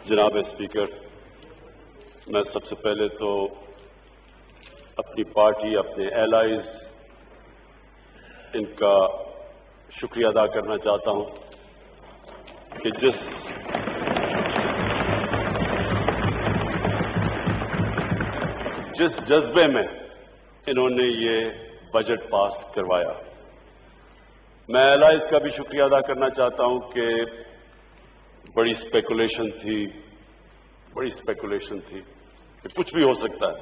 جناب اسپیکر، میں سب سے پہلے تو اپنی پارٹی، اپنے ایلائز، ان کا شکریہ ادا کرنا چاہتا ہوں کہ جس جذبے میں انہوں نے یہ بجٹ پاس کروایا. میں ایلائز کا بھی شکریہ ادا کرنا چاہتا ہوں کہ بڑی اسپیکولیشن تھی کہ کچھ بھی ہو سکتا ہے.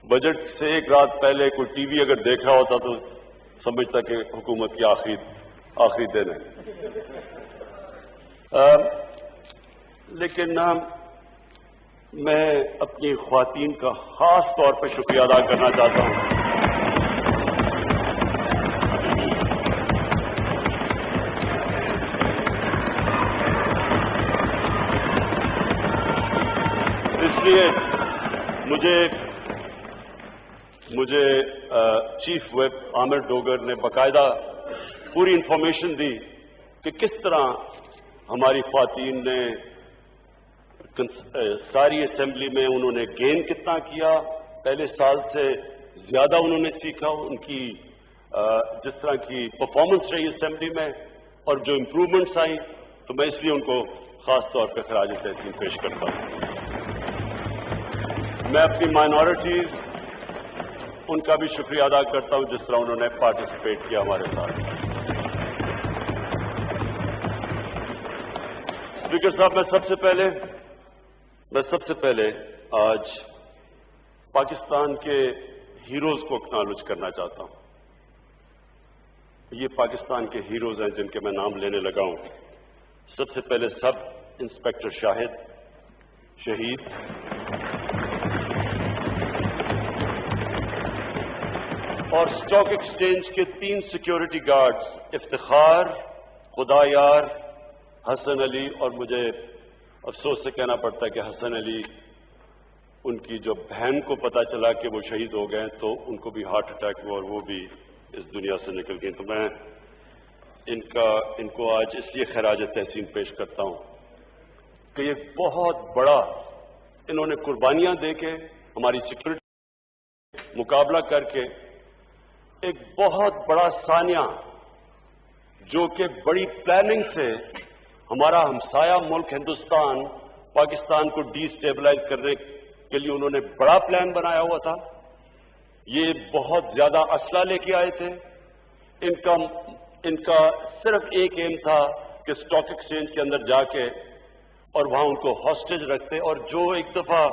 بجٹ سے ایک رات پہلے کوئی ٹی وی اگر دیکھ رہا ہوتا تو سمجھتا کہ حکومت کی آخری دن ہے. لیکن میں اپنی خواتین کا خاص طور پہ شکریہ ادا کرنا چاہتا ہوں. اس لیے مجھے چیف ویپ عامر ڈوگر نے باقاعدہ پوری انفارمیشن دی کہ کس طرح ہماری خواتین نے ساری اسمبلی میں انہوں نے گین کتنا کیا، پہلے سال سے زیادہ انہوں نے سیکھا، ان کی جس طرح کی پرفارمنس رہی اسمبلی میں اور جو امپروومنٹس آئیں، تو میں اس لیے ان کو خاص طور پہ خراج تحسین پیش کرتا ہوں. میں اپنی مائنورٹیز ان کا بھی شکریہ ادا کرتا ہوں جس طرح انہوں نے پارٹیسپیٹ کیا ہمارے ساتھ. اسپیکر صاحب، میں سب سے پہلے آج پاکستان کے ہیروز کو اکنالج کرنا چاہتا ہوں. یہ پاکستان کے ہیروز ہیں جن کے میں نام لینے لگا ہوں. سب سے پہلے سب انسپیکٹر شاہد شہید، اور اسٹاک ایکسچینج کے 3 سیکیورٹی گارڈز افتخار، خدا یار، حسن علی. اور مجھے افسوس سے کہنا پڑتا ہے کہ حسن علی، ان کی جو بہن کو پتا چلا کہ وہ شہید ہو گئے تو ان کو بھی ہارٹ اٹیک ہوا اور وہ بھی اس دنیا سے نکل گئی. تو میں ان کو آج اس لیے خراج تحسین پیش کرتا ہوں کہ یہ بہت بڑا انہوں نے قربانیاں دے کے ہماری سیکورٹی مقابلہ کر کے ایک بہت بڑا سانیہ جو کہ بڑی پلاننگ سے ہمارا ہمسایہ ملک ہندوستان پاکستان کو ڈی اسٹیبلائز کرنے کے لیے انہوں نے بڑا پلان بنایا ہوا تھا. یہ بہت زیادہ اسلحہ لے کے آئے تھے. ان کا صرف ایک ایم تھا کہ اسٹاک ایکسچینج کے اندر جا کے اور وہاں ان کو ہاسٹیج رکھتے. اور جو ایک دفعہ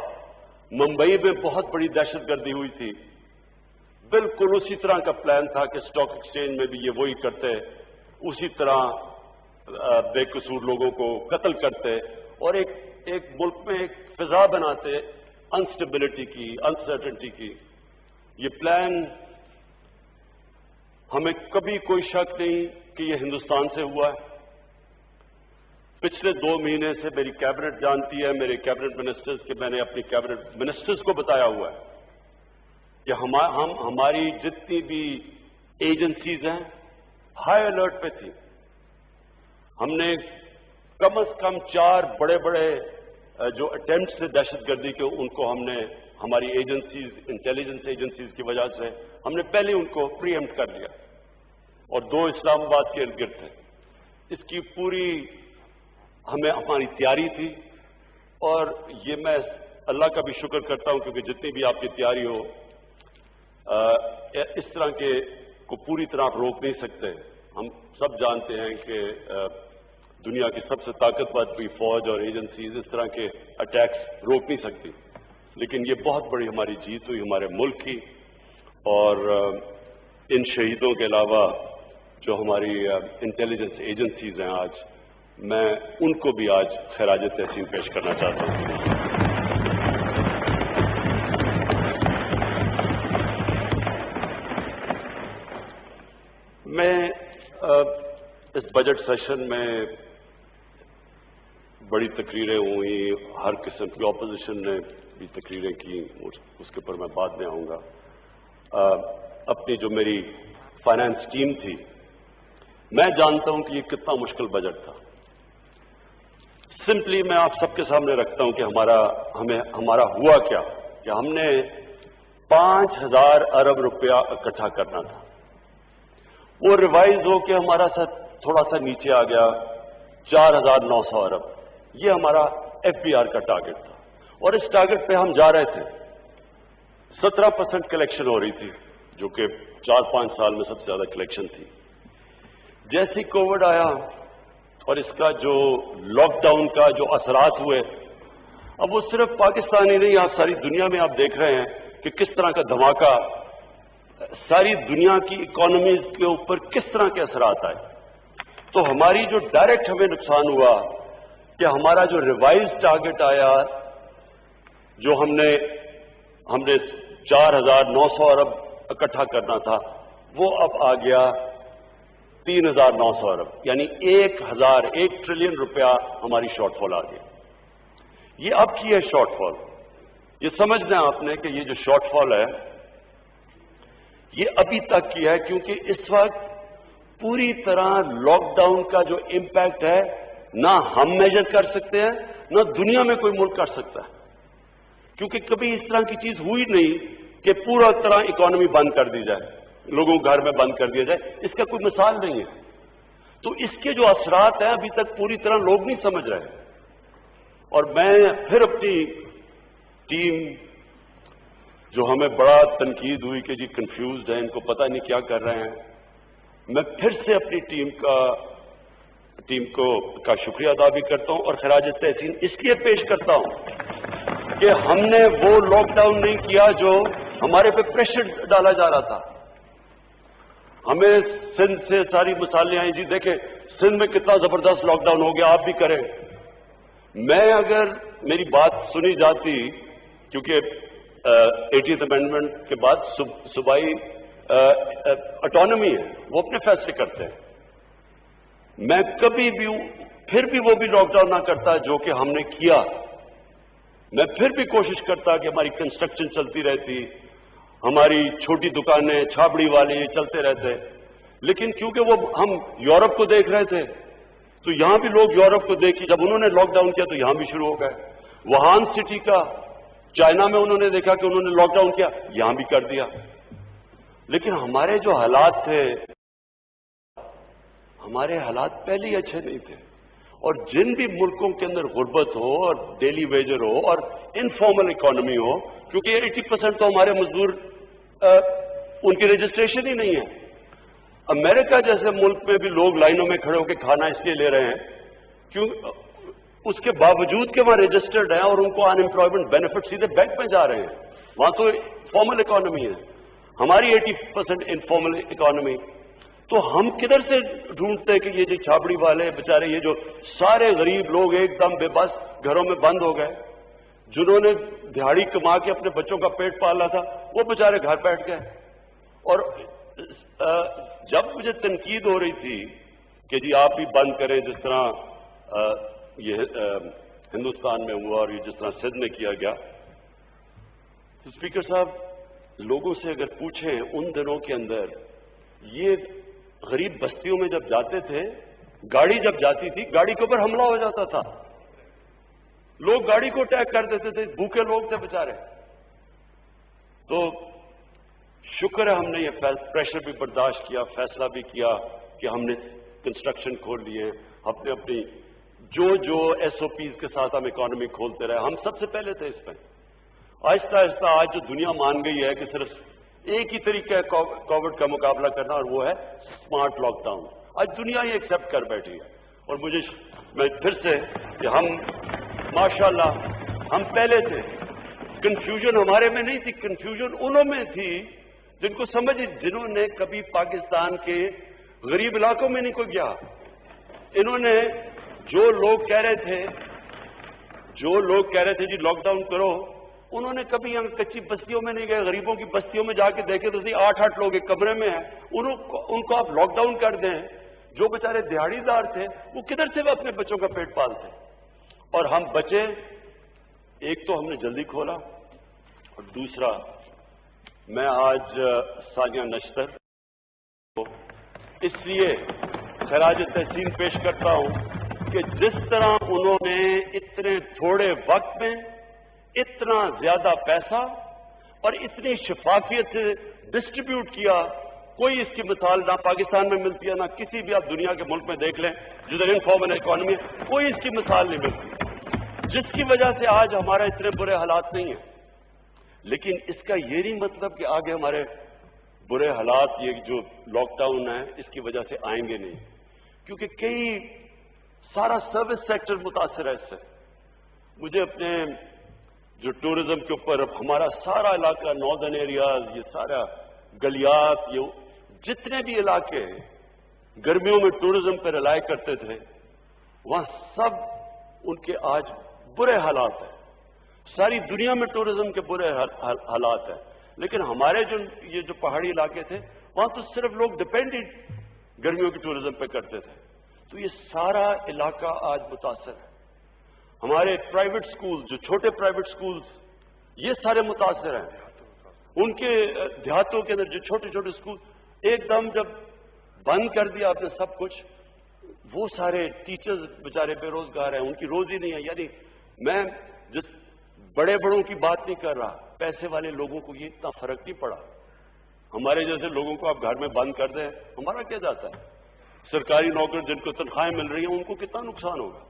ممبئی میں بہت بڑی دہشت گردی ہوئی تھی، بالکل اسی طرح کا پلان تھا کہ اسٹاک ایکسچینج میں بھی یہ وہی کرتے، اسی طرح بے قصور لوگوں کو قتل کرتے اور ایک ملک میں ایک فضا بناتے انسٹیبلٹی کی، انسرٹنٹی کی. یہ پلان ہمیں کبھی کوئی شک نہیں کہ یہ ہندوستان سے ہوا ہے. پچھلے 2 مہینے سے میری کیبنٹ جانتی ہے، میرے کیبنٹ منسٹرز کہ میں نے اپنی کیبنٹ منسٹرز کو بتایا ہوا ہے کہ ہماری جتنی بھی ایجنسیز ہیں ہائی الرٹ پہ تھی. ہم نے کم از کم 4 بڑے جو اٹیمپٹس تھے دہشت گردی کے، ان کو ہم نے ہماری ایجنسیز، انٹیلیجنس ایجنسیز کی وجہ سے ہم نے پہلے ان کو پری ایمپٹ کر لیا، اور 2 اسلام آباد کے ارد گرد تھے. اس کی پوری ہماری تیاری تھی، اور یہ میں اللہ کا بھی شکر کرتا ہوں کیونکہ جتنی بھی آپ کی تیاری ہو، اس طرح کے کو پوری طرح آپ روک نہیں سکتے. ہم سب جانتے ہیں کہ دنیا کی سب سے طاقتور کوئی فوج اور ایجنسیز اس طرح کے اٹیکس روک نہیں سکتی. لیکن یہ بہت بڑی ہماری جیت ہوئی ہمارے ملک کی، اور ان شہیدوں کے علاوہ جو ہماری انٹیلیجنس ایجنسیز ہیں، آج میں ان کو بھی آج خراج تحسین پیش کرنا چاہتا ہوں. میں اس بجٹ سیشن میں بڑی تقریریں ہوئی، ہر قسم کی اپوزیشن نے بھی تقریریں کی، اس کے اوپر میں بعد میں آؤں گا. اپنی جو میری فائنانس ٹیم تھی، میں جانتا ہوں کہ یہ کتنا مشکل بجٹ تھا. سمپلی میں آپ سب کے سامنے رکھتا ہوں کہ ہمارا ہوا کیا کہ ہم نے 5,000 ارب روپیہ اکٹھا کرنا تھا. وہ ریوائز ہو کے ہمارا تھوڑا سا نیچے آ گیا 4,900 ارب. یہ ہمارا ایف بی آر کا ٹارگٹ تھا اور اس ٹارگٹ پہ ہم جا رہے تھے. 17% کلیکشن ہو رہی تھی جو کہ 4-5 سال میں سب سے زیادہ کلیکشن تھی. جیسی کووڈ آیا اور اس کا جو لاک ڈاؤن کا جو اثرات ہوئے، اب وہ صرف پاکستان ہی نہیں، آپ ساری دنیا میں آپ دیکھ رہے ہیں کہ کس طرح کا دھماکہ ساری دنیا کی اکانومیز کے اوپر کس طرح کے اثرات آئے. تو ہماری جو ڈائریکٹ ہمیں نقصان ہوا کہ ہمارا جو ریوائز ٹارگٹ آیا جو ہم نے 4,900 ارب اکٹھا کرنا تھا، وہ اب آ گیا 3,900 ارب، یعنی 1 ٹریلین روپیہ ہماری شارٹ فال آ گئی. یہ اب کی ہے شارٹ فال. یہ سمجھنا ہے آپ نے کہ یہ جو شارٹ فال ہے یہ ابھی تک کی ہے، کیونکہ اس وقت پوری طرح لاک ڈاؤن کا جو امپیکٹ ہے نہ ہم میجر کر سکتے ہیں نہ دنیا میں کوئی ملک کر سکتا ہے، کیونکہ کبھی اس طرح کی چیز ہوئی نہیں کہ پورا طرح اکانومی بند کر دی جائے، لوگوں کو گھر میں بند کر دیا جائے. اس کا کوئی مثال نہیں ہے. تو اس کے جو اثرات ہیں ابھی تک پوری طرح لوگ نہیں سمجھ رہے. اور میں پھر اپنی ٹیم جو ہمیں بڑا تنقید ہوئی کہ جی کنفیوزڈ ہیں، ان کو پتہ نہیں کیا کر رہے ہیں، میں پھر سے اپنی ٹیم کا شکریہ ادا بھی کرتا ہوں اور خراج تحسین اس لیے پیش کرتا ہوں کہ ہم نے وہ لاک ڈاؤن نہیں کیا جو ہمارے پہ پریشر ڈالا جا رہا تھا. ہمیں سندھ سے ساری مثالیں آئیں، جی دیکھیں سندھ میں کتنا زبردست لاک ڈاؤن ہو گیا، آپ بھی کریں. میں اگر میری بات سنی جاتی، کیونکہ 80th امینڈمنٹ کے بعد صوبائی اٹانومی ہے، وہ اپنے فیصلے کرتے ہیں، میں کبھی بھی پھر بھی وہ بھی لاک ڈاؤن نہ کرتا جو کہ ہم نے کیا. میں پھر بھی کوشش کرتا کہ ہماری کنسٹرکشن چلتی رہتی، ہماری چھوٹی دکانیں، چھابڑی والے یہ چلتے رہتے. لیکن کیونکہ وہ ہم یورپ کو دیکھ رہے تھے تو یہاں بھی لوگ یورپ کو دیکھی، جب انہوں نے لاک ڈاؤن کیا تو یہاں بھی شروع ہو گئے. وہان سٹی کا چائنا میں انہوں نے دیکھا کہ انہوں نے لاک ڈاؤن کیا، یہاں بھی کر دیا. لیکن ہمارے جو حالات تھے، ہمارے حالات پہلے ہی اچھے نہیں تھے. اور جن بھی ملکوں کے اندر غربت ہو اور ڈیلی ویجر ہو اور انفارمل اکانومی ہو، کیونکہ 80% تو ہمارے مزدور ان کی رجسٹریشن ہی نہیں ہے. امریکہ جیسے ملک میں بھی لوگ لائنوں میں کھڑے ہو کے کھانا اس لیے لے رہے ہیں کیوں اس کے باوجود کہ وہاں رجسٹرڈ ہیں اور ان کو ان امپلائمنٹ بینیفٹ سیدھے بینک میں جا رہے ہیں. وہاں تو فارمل اکانومی ہے، ہماری 80% انفارمل اکانومی. تو ہم کدھر سے ڈھونڈتے کہ یہ جو چھابڑی والے بیچارے، یہ جو سارے غریب لوگ ایک دم بے بس گھروں میں بند ہو گئے، جنہوں نے دہاڑی کما کے اپنے بچوں کا پیٹ پالا تھا، وہ بیچارے گھر بیٹھ گئے. اور جب مجھے تنقید ہو رہی تھی کہ جی آپ بھی بند کریں، جس طرح یہ ہندوستان میں ہوا اور یہ جس طرح سندھ میں کیا گیا، تو اسپیکر صاحب لوگوں سے اگر پوچھیں ان دنوں کے اندر یہ غریب بستیوں میں جب جاتے تھے، گاڑی جب جاتی تھی گاڑی کے اوپر حملہ ہو جاتا تھا، لوگ گاڑی کو اٹیک کر دیتے تھے، بھوکے لوگ تھے بیچارے. تو شکر ہے ہم نے یہ پریشر بھی برداشت کیا، فیصلہ بھی کیا کہ ہم نے کنسٹرکشن کھول لیے، اپنی جو ایس او پیز کے ساتھ ہم اکانومی کھولتے رہے. ہم سب سے پہلے تھے اس پہ. آہستہ آہستہ آج جو دنیا مان گئی ہے کہ صرف ایک ہی طریقہ ہے کووڈ کا مقابلہ کرنا، اور وہ ہے اسمارٹ لاک ڈاؤن. آج دنیا یہ ایکسپٹ کر بیٹھی ہے. اور میں پھر سے کہ ہم ماشاءاللہ ہم پہلے تھے. کنفیوژن ہمارے میں نہیں تھی، کنفیوژن انہوں میں تھی جنہوں نے کبھی پاکستان کے غریب علاقوں میں نہیں کوئی گیا. انہوں نے جو لوگ کہہ رہے تھے جی لاک ڈاؤن کرو، انہوں نے کبھی یہاں کچی بستیوں میں نہیں گئے، غریبوں کی بستیوں میں جا کے دیکھے تو 8 لوگ ایک کمرے میں ہیں، ان کو آپ لاک ڈاؤن کر دیں. جو بیچارے دیہڑی دار تھے وہ کدھر سے وہ اپنے بچوں کا پیٹ پالتے. اور ہم بچے، ایک تو ہم نے جلدی کھولا، اور دوسرا میں آج ثانیہ نشتر کو اس لیے خراج تحسین پیش کرتا ہوں کہ جس طرح انہوں نے اتنے تھوڑے وقت میں اتنا زیادہ پیسہ اور اتنی شفافیت سے ڈسٹریبیوٹ کیا، کوئی اس کی مثال نہ پاکستان میں ملتی ہے، نہ کسی بھی آپ دنیا کے ملک میں دیکھ لیں جدھر انفارمل اکانومی ہے، کوئی اس کی مثال نہیں ملتی، جس کی وجہ سے آج ہمارے اتنے برے حالات نہیں ہیں۔ لیکن اس کا یہ نہیں مطلب کہ آگے ہمارے برے حالات یہ جو لاک ڈاؤن ہے اس کی وجہ سے آئیں گے نہیں، کیونکہ سارا سروس سیکٹر متاثر ہے اس سے۔ مجھے اپنے جو ٹورزم کے اوپر ہمارا سارا علاقہ ناردرن ایریاز، یہ سارا گلیات، یہ جتنے بھی علاقے گرمیوں میں ٹورزم پہ ریلائی کرتے تھے، وہاں سب ان کے آج برے حالات ہیں۔ ساری دنیا میں ٹورزم کے برے حالات ہیں، لیکن ہمارے یہ جو پہاڑی علاقے تھے وہاں تو صرف لوگ ڈیپینڈنٹ گرمیوں کی ٹورزم پہ کرتے تھے۔ تو یہ سارا علاقہ آج متاثر ہے۔ ہمارے پرائیویٹ سکولز، جو چھوٹے پرائیویٹ سکولز، یہ سارے متاثر ہیں۔ ان کے دیہاتوں کے اندر جو چھوٹے چھوٹے سکول ایک دم جب بند کر دیا آپ نے سب کچھ، وہ سارے ٹیچرز بیچارے بے روزگار ہیں، ان کی روزی نہیں ہے۔ یعنی میں جس بڑے بڑوں کی بات نہیں کر رہا، پیسے والے لوگوں کو یہ اتنا فرق نہیں پڑا۔ ہمارے جیسے لوگوں کو آپ گھر میں بند کر دیں، ہمارا کیا جاتا ہے؟ سرکاری نوکر جن کو تنخواہیں مل رہی ہیں ان کو کتنا نقصان ہوگا،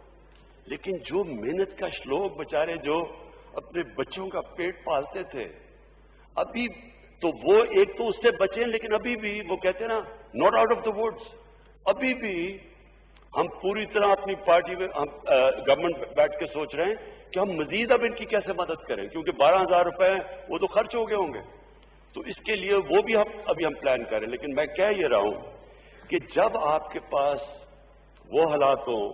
لیکن جو محنت کا لوگ بیچارے جو اپنے بچوں کا پیٹ پالتے تھے، ابھی تو وہ ایک تو اس سے بچیں، لیکن ابھی بھی وہ کہتے ہیں نا not out of the woods, ابھی بھی ہم پوری طرح اپنی پارٹی میں گورنمنٹ بیٹھ کے سوچ رہے ہیں کہ ہم مزید اب ان کی کیسے مدد کریں، کیونکہ 12,000 روپے وہ تو خرچ ہو گئے ہوں گے، تو اس کے لیے وہ بھی ابھی ہم پلان کریں۔ لیکن میں کہہ یہ رہا ہوں کہ جب آپ کے پاس وہ حالات ہوں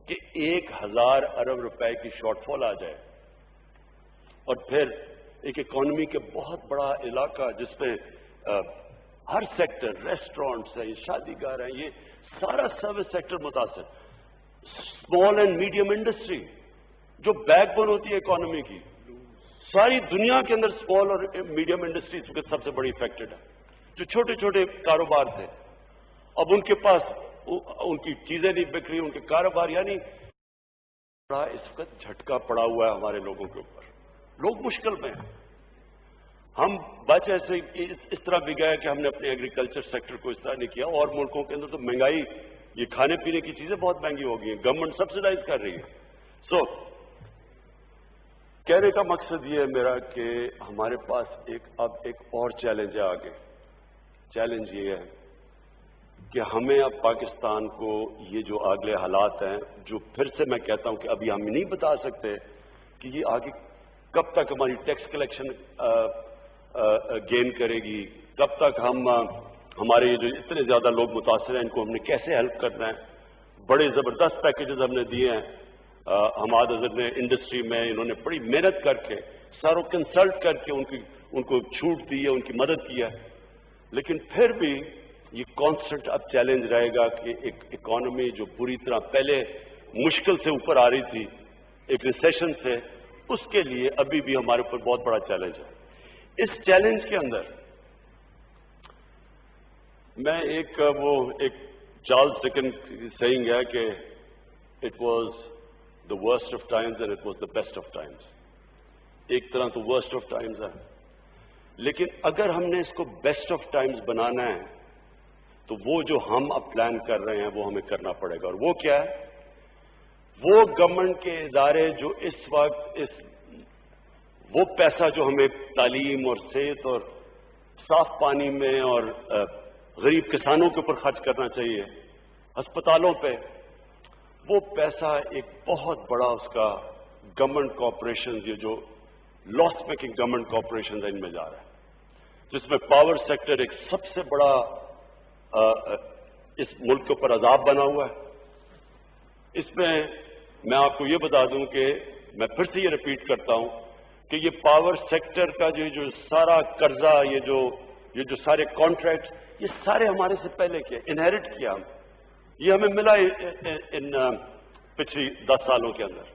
کہ 1,000 ارب روپے کی شارٹ فال آ جائے، اور پھر ایک اکانومی کے بہت بڑا علاقہ جس میں ہر سیکٹر، ریسٹورنٹس ہیں، شادی گاہ ہیں، یہ سارا سروس سیکٹر متاثر، اسمال اینڈ میڈیم انڈسٹری جو بیک بون ہوتی ہے اکانومی کی، ساری دنیا کے اندر اسمال اور میڈیم انڈسٹریز کے سب سے بڑی افیکٹڈ ہے۔ جو چھوٹے چھوٹے کاروبار تھے، اب ان کے پاس ان کی چیزیں نہیں بک رہی، ان کے کاروبار، یعنی اس وقت جھٹکا پڑا ہوا ہے ہمارے لوگوں کے اوپر، لوگ مشکل میں ہیں۔ ہم بچ ایسے اس طرح بھی گئے کہ ہم نے اپنے ایگریکلچر سیکٹر کو اس طرح نہیں کیا، اور ملکوں کے اندر تو مہنگائی، یہ کھانے پینے کی چیزیں بہت مہنگی ہو گئی ہیں، گورنمنٹ سبسڈائز کر رہی ہے۔ کہنے کا مقصد یہ ہے میرا کہ ہمارے پاس اب ایک اور چیلنج ہے آگے۔ چیلنج یہ ہے کہ ہمیں اب پاکستان کو یہ جو اگلے حالات ہیں، جو پھر سے میں کہتا ہوں کہ ابھی ہم نہیں بتا سکتے کہ یہ آگے کب تک ہماری ٹیکس کلیکشن گین کرے گی، کب تک ہمارے یہ جو اتنے زیادہ لوگ متاثر ہیں ان کو ہم نے کیسے ہیلپ کرنا ہے۔ بڑے زبردست پیکیجز ہم نے دیے ہیں، حماد اظہر نے انڈسٹری میں، انہوں نے بڑی محنت کر کے ساروں کنسلٹ کر کے ان کو چھوٹ دی ہے، ان کی مدد کی ہے، لیکن پھر بھی یہ کانسٹنٹ اب چیلنج رہے گا کہ ایک اکانومی جو پوری طرح پہلے مشکل سے اوپر آ رہی تھی ایک ریسیشن سے، اس کے لیے ابھی بھی ہمارے اوپر بہت بڑا چیلنج ہے۔ اس چیلنج کے اندر میں ایک چارلز ڈکن سیئنگ ہے کہ it was the worst of times and it was the best of times۔ ایک طرح تو worst of times ہے، لیکن اگر ہم نے اس کو best of times بنانا ہے تو وہ جو ہم اب پلان کر رہے ہیں وہ ہمیں کرنا پڑے گا، اور وہ کیا ہے؟ وہ گورنمنٹ کے ادارے جو اس وقت وہ پیسہ جو ہمیں تعلیم اور صحت اور صاف پانی میں اور غریب کسانوں کے اوپر خرچ کرنا چاہیے، ہسپتالوں پہ، وہ پیسہ ایک بہت بڑا اس کا گورنمنٹ کارپوریشن، یہ جو لاس میکنگ گورنمنٹ کارپوریشن ان میں جا رہا ہے، جس میں پاور سیکٹر ایک سب سے بڑا اس ملک کے اوپر عذاب بنا ہوا ہے۔ اس میں میں آپ کو یہ بتا دوں کہ میں پھر سے یہ ریپیٹ کرتا ہوں کہ یہ پاور سیکٹر کا جو سارا قرضہ، یہ جو سارے کانٹریکٹ، یہ سارے ہمارے سے پہلے کیا، انہیرٹ کیا ہم، یہ ہمیں ملا ان پچھلی 10 سالوں کے اندر۔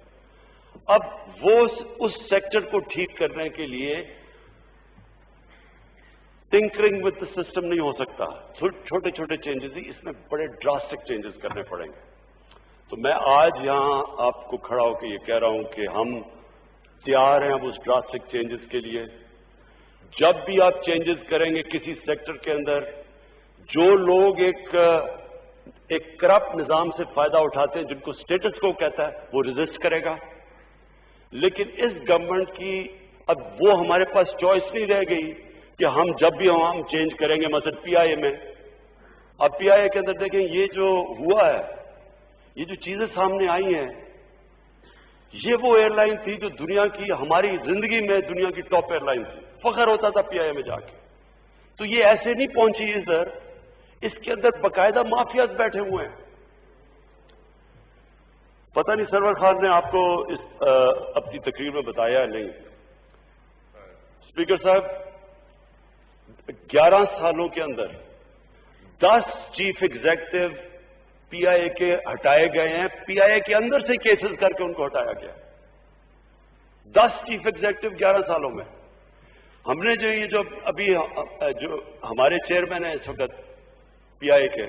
اب وہ اس سیکٹر کو ٹھیک کرنے کے لیے ٹنکرنگ ود دا سسٹم نہیں ہو سکتا، چھوٹے چھوٹے چینجز ہی، اس میں بڑے ڈراسٹک چینجز کرنے پڑیں گے۔ تو میں آج یہاں آپ کو کھڑا ہو کے یہ کہہ رہا ہوں کہ ہم تیار ہیں اب اس ڈراسٹک چینجز کے لیے. جب بھی آپ چینجز کریں گے کسی سیکٹر کے اندر، جو لوگ ایک کرپٹ نظام سے فائدہ اٹھاتے ہیں، جن کو اسٹیٹس کو کہتا ہے، وہ ریزسٹ کرے گا. لیکن اس گورنمنٹ کی اب وہ ہمارے پاس چوائس نہیں رہ گئی کہ ہم جب بھی ہم چینج کریں گے. مثلا پی آئی اے میں، اب پی آئی اے کے اندر دیکھیں یہ جو ہوا ہے، یہ جو چیزیں سامنے آئی ہیں، یہ وہ ایئر لائن تھی جو دنیا کی، ہماری زندگی میں دنیا کی ٹاپ ایئر لائن تھی. فخر ہوتا تھا پی آئی اے میں جا کے. تو یہ ایسے نہیں پہنچی ادھر، اس کے اندر باقاعدہ مافیاز بیٹھے ہوئے ہیں. پتہ نہیں سرور خان نے آپ کو اپنی تقریر میں بتایا ہے نہیں. اسپیکر صاحب، 11 سالوں کے اندر 10 چیف ایگزیکٹو پی آئی اے کے ہٹائے گئے ہیں. پی آئی اے کے اندر سے کیسز کر کے ان کو ہٹایا گیا. 10 چیف ایگزیکٹو 11 سالوں میں. ہم نے جو یہ جو ابھی جو ہمارے چیئرمین ہیں اس وقت پی آئی اے کے،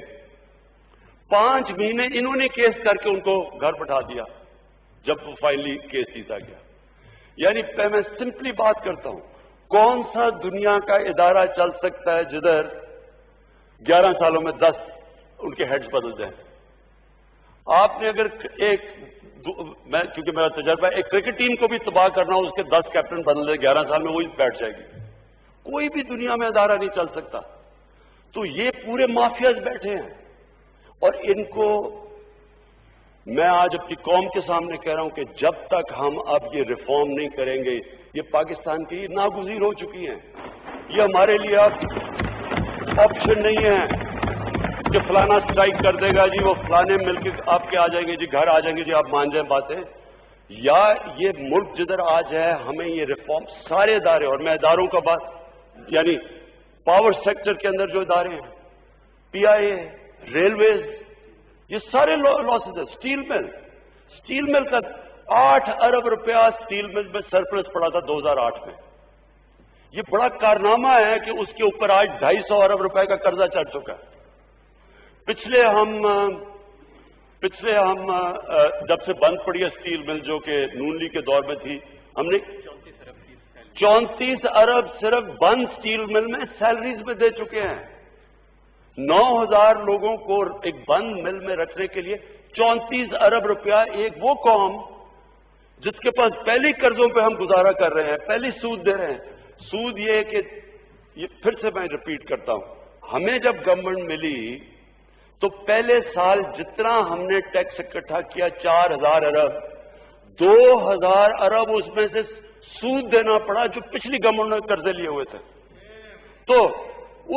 5 مہینے انہوں نے کیس کر کے ان کو گھر بٹھا دیا جب وہ فائنلی کیس جیتا گیا. یعنی میں سمپلی بات کرتا ہوں، کون سا دنیا کا ادارہ چل سکتا ہے جدھر 11 سالوں میں 10 ان کے ہیڈز بدل جائیں؟ آپ نے اگر کیونکہ میرا تجربہ ہے، ایک کرکٹ ٹیم کو بھی تباہ کرنا ہو، اس کے 10 کیپٹن بدل دے 11 سال میں، وہی بیٹھ جائے گی. کوئی بھی دنیا میں ادارہ نہیں چل سکتا. تو یہ پورے مافیاز بیٹھے ہیں، اور ان کو میں آج اپنی قوم کے سامنے کہہ رہا ہوں کہ جب تک ہم اب یہ ریفارم نہیں کریں گے، یہ پاکستان کی ناگزیر ہو چکی ہیں. یہ ہمارے لیے اب آپشن نہیں ہے کہ فلانا سٹرائک کر دے گا جی، وہ فلانے مل کے آپ کے آ جائیں گے جی، گھر آ جائیں گے جی، آپ مان جائیں باتیں. یا یہ ملک جدھر آج ہے، ہمیں یہ ریفارم سارے ادارے، اور میں اداروں کا بات یعنی پاور سیکٹر کے اندر جو ادارے ہیں، پی آئی اے، ریلویز، یہ سارے لاسز ہیں. اسٹیل مل کا 8 ارب روپیہ اسٹیل مل میں سرپلس پڑا تھا 2008 میں. یہ بڑا کارنامہ ہے کہ اس کے اوپر آج 250 ارب روپے کا قرضہ چڑھ چکا ہے. پچھلے ہم جب سے بند پڑی ہے اسٹیل مل، جو کہ نون لیگ کے دور میں تھی، ہم نے 34 ارب صرف بند اسٹیل مل میں سیلریز میں دے چکے ہیں. 9,000 لوگوں کو ایک بند مل میں رکھنے کے لیے 34 ارب روپیہ. ایک وہ قوم جس کے پاس پہلی قرضوں پہ ہم گزارا کر رہے ہیں، پہلی سود دے رہے ہیں. سود یہ کہ یہ پھر سے میں ریپیٹ کرتا ہوں، ہمیں جب گورنمنٹ ملی تو پہلے سال جتنا ہم نے ٹیکس اکٹھا کیا 4,000 ارب، 2,000 ارب اس میں سے سود دینا پڑا جو پچھلی گورنمنٹ نے قرضے لیے ہوئے تھے. تو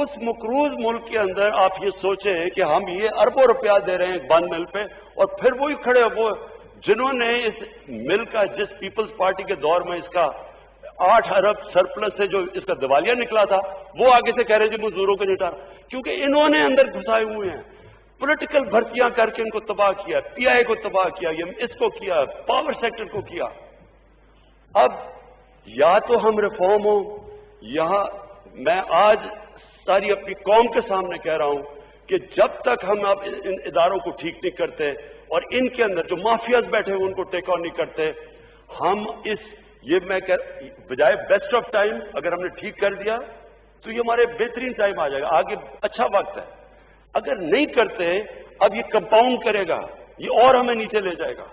اس مقروض ملک کے اندر آپ یہ سوچیں کہ ہم یہ اربوں روپیہ دے رہے ہیں بند مل پہ، اور پھر وہی کھڑے وہ جنہوں نے اس مل کا، جس پیپلز پارٹی کے دور میں اس کا 8 ارب سرپلس سے جو اس کا دیوالیہ نکلا تھا، وہ آگے سے کہہ رہے جی مزدوروں کو نہیں اٹھا، کیونکہ انہوں نے اندر گھسائے ہوئے ہیں. پولیٹیکل بھرتیاں کر کے ان کو تباہ کیا، پی آئی اے کو تباہ کیا، اس کو کیا، پاور سیکٹر کو کیا. اب یا تو ہم ریفارم ہوں، یہاں میں آج ساری اپنی قوم کے سامنے کہہ رہا ہوں کہ جب تک ہم اب ان اداروں کو ٹھیک نہیں کرتے، اور ان کے اندر جو مافیاز بیٹھے ہیں ان کو ٹیک آن نہیں کرتے، ہم میں بجائے بیسٹ آف ٹائم اگر ہم نے ٹھیک کر دیا تو یہ ہمارے بہترین ٹائم آ جائے گا، آگے اچھا وقت ہے. اگر نہیں کرتے اب یہ کمپاؤنڈ کرے گا، یہ اور ہمیں نیچے لے جائے گا.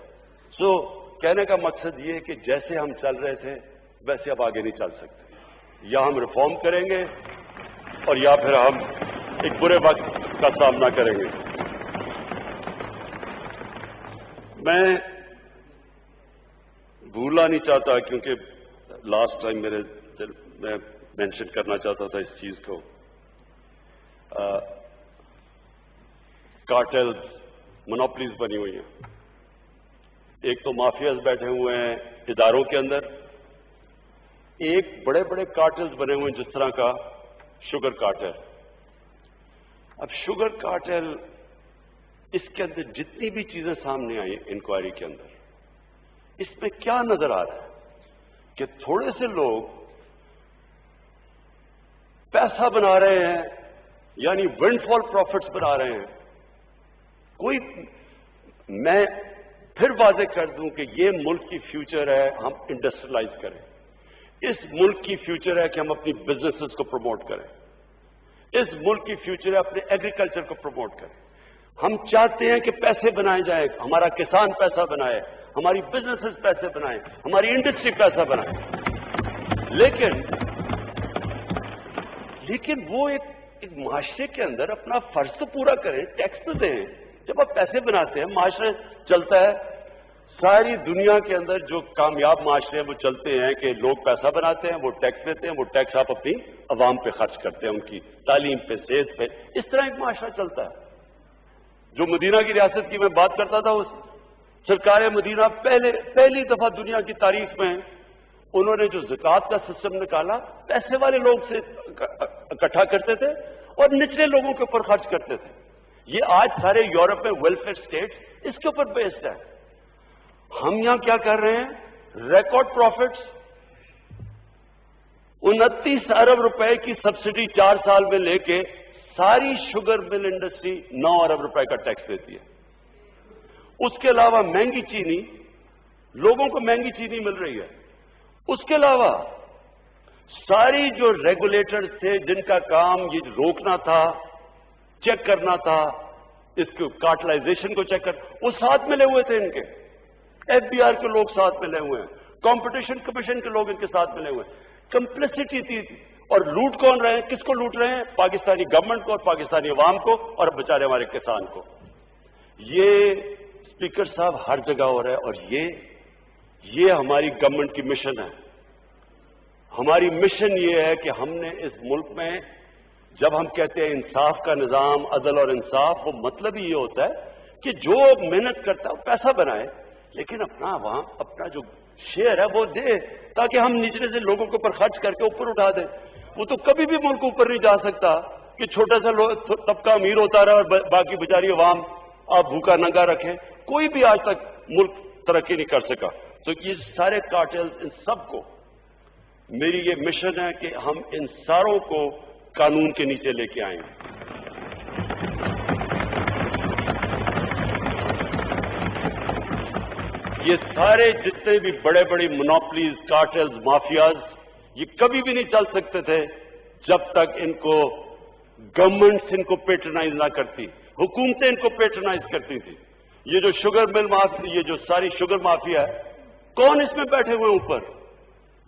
سو کہنے کا مقصد یہ ہے کہ جیسے ہم چل رہے تھے ویسے اب آگے نہیں چل سکتے. یا ہم ریفارم کریں گے اور یا پھر ہم ایک برے وقت کا سامنا کریں گے. میں بھولنا نہیں چاہتا، کیونکہ لاسٹ ٹائم میں مینشن کرنا چاہتا تھا اس چیز کو. کارٹلز، مونوپلیز بنی ہوئی ہیں. ایک تو مافیاز بیٹھے ہوئے ہیں اداروں کے اندر، ایک بڑے بڑے کارٹلز بنے ہوئے ہیں جس طرح کا شوگر کارٹل. اب شوگر کارٹل، اس کے اندر جتنی بھی چیزیں سامنے آئی انکوائری کے اندر، اس میں کیا نظر آ رہا ہے کہ تھوڑے سے لوگ پیسہ بنا رہے ہیں، یعنی ونڈ فال پروفٹس بنا رہے ہیں. میں پھر واضح کر دوں کہ یہ ملک کی فیوچر ہے ہم انڈسٹریلائز کریں، اس ملک کی فیوچر ہے کہ ہم اپنی بزنسز کو پروموٹ کریں، اس ملک کی فیوچر ہے اپنے ایگریکلچر کو پروموٹ کریں. ہم چاہتے ہیں کہ پیسے بنائے جائیں، ہمارا کسان پیسہ بنائے، ہماری بزنسز پیسے بنائیں، ہماری انڈسٹری پیسہ بنائے. لیکن وہ ایک معاشرے کے اندر اپنا فرض تو پورا کریں، ٹیکس تو دیں. جب آپ پیسے بناتے ہیں معاشرے چلتا ہے. ساری دنیا کے اندر جو کامیاب معاشرے ہیں وہ چلتے ہیں کہ لوگ پیسہ بناتے ہیں، وہ ٹیکس دیتے ہیں، وہ ٹیکس آپ اپنی عوام پہ خرچ کرتے ہیں، ان کی تعلیم پہ، صحت پہ. اس طرح ایک معاشرہ چلتا ہے. جو مدینہ کی ریاست کی میں بات کرتا تھا، اس سرکار مدینہ پہلی دفعہ دنیا کی تاریخ میں انہوں نے جو زکوٰۃ کا سسٹم نکالا، پیسے والے لوگ سے اکٹھا کرتے تھے اور نچلے لوگوں کے اوپر خرچ کرتے تھے. یہ آج سارے یورپ میں ویلفیئر اسٹیٹ اس کے اوپر بیسڈ ہے. ہم یہاں کیا کر رہے ہیں؟ ریکارڈ پروفٹس، 29 ارب روپے کی سبسڈی 4 سال میں لے کے ساری شوگر مل انڈسٹری 9 ارب روپے کا ٹیکس دیتی ہے. اس کے علاوہ مہنگی چینی، لوگوں کو مہنگی چینی مل رہی ہے. اس کے علاوہ ساری جو ریگولیٹرز تھے جن کا کام یہ روکنا تھا، چیک کرنا تھا، اس کو کارٹلائزیشن کو چیک وہ ساتھ ملے ہوئے تھے. ان کے ایف بی آر کے لوگ ساتھ ملے ہوئے ہیں، کمپٹیشن کمیشن کے لوگ ان کے ساتھ ملے ہوئے ہیں. کمپلیسٹی تھی. اور لوٹ کون رہے ہیں؟ کس کو لوٹ رہے ہیں؟ پاکستانی گورنمنٹ کو اور پاکستانی عوام کو اور بیچارے ہمارے کسان کو. یہ اسپیکر صاحب ہر جگہ ہو رہا ہے. اور یہ ہماری گورنمنٹ کی مشن ہے. ہماری مشن یہ ہے کہ ہم نے اس ملک میں جب ہم کہتے ہیں انصاف کا نظام، عدل اور انصاف، وہ مطلب ہی یہ ہوتا ہے کہ جو محنت کرتا ہے وہ پیسہ بنائے، لیکن اپنا جو شیئر ہے وہ دے، تاکہ ہم نچلے سے لوگوں کے اوپر خرچ کر کے اوپر اٹھا دیں. وہ تو کبھی بھی ملک اوپر نہیں جا سکتا کہ چھوٹا سا طبقہ امیر ہوتا رہا اور باقی بیچاری عوام آپ بھوکا ننگا رکھیں. کوئی بھی آج تک ملک ترقی نہیں کر سکا. تو یہ سارے کارٹل، ان سب کو میری یہ مشن ہے کہ ہم ان ساروں کو قانون کے نیچے لے کے آئیں گے. یہ سارے جتنے بھی بڑے بڑی مونوپلیز، کارٹلز، مافیاز، یہ کبھی بھی نہیں چل سکتے تھے جب تک ان کو گورنمنٹس ان کو پیٹرنائز نہ کرتی، حکومتیں ان کو پیٹرنائز کرتی تھی. یہ جو شوگر مل مافیا، یہ جو ساری شوگر مافیا ہے، کون اس میں بیٹھے ہوئے اوپر؟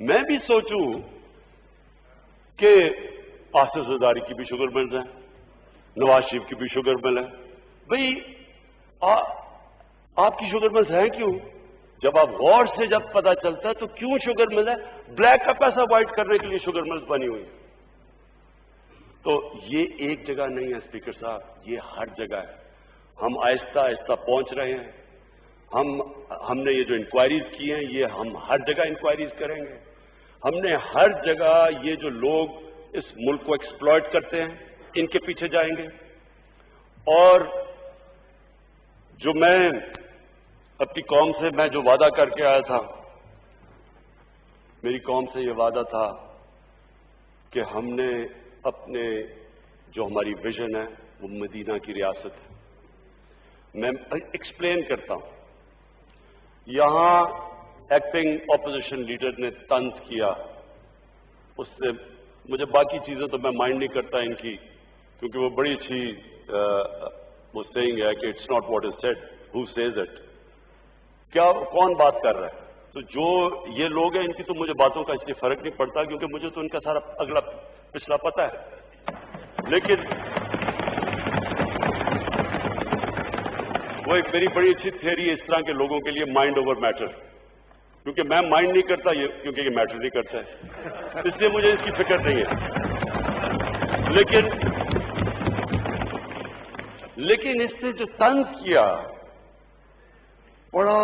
میں بھی سوچوں کہ آصف زرداری کی بھی شوگر ملز ہیں، نواز شریف کی بھی شوگر مل ہے. بھئی آپ کی شوگر ملز ہیں کیوں؟ جب آپ غور سے جب پتا چلتا ہے تو کیوں شوگر مل ہے؟ بلیک کا پیسہ وائٹ کرنے کے لیے شوگر ملز بنی ہوئی. تو یہ ایک جگہ نہیں ہے اسپیکر صاحب، یہ ہر جگہ ہے. ہم آہستہ آہستہ پہنچ رہے ہیں. ہم نے یہ جو انکوائریز کی ہیں، یہ ہم ہر جگہ انکوائریز کریں گے. ہم نے ہر جگہ یہ جو لوگ اس ملک کو ایکسپلائٹ کرتے ہیں ان کے پیچھے جائیں گے. اور جو میں اپنی قوم سے میں جو وعدہ کر کے آیا تھا، میری قوم سے یہ وعدہ تھا کہ ہم نے اپنے جو ہماری ویژن ہے وہ مدینہ کی ریاست ہے. میں ایکسپلین کرتا ہوں. یہاں ایکٹنگ اپوزیشن لیڈر نے طنز کیا، اس سے مجھے باقی چیزیں تو میں مائنڈ نہیں کرتا ان کی، کیونکہ وہ بڑی اچھی وہ سیئنگ ہے کہ it's not what is said, who says it. کیا کون بات کر رہا ہے؟ تو جو یہ لوگ ہیں ان کی تو مجھے باتوں کا اس لیے فرق نہیں پڑتا، کیونکہ مجھے تو ان کا سارا اگلا پچھلا پتا ہے. لیکن وہ ایک میری بڑی اچھی تھیوری ہے اس طرح کے لوگوں کے لیے، مائنڈ اوور میٹر. کیونکہ میں مائنڈ نہیں کرتا، کیونکہ یہ میٹر نہیں کرتا ہے، اس لیے مجھے اس کی فکر نہیں ہے. لیکن اس نے جو طنز کیا، بڑا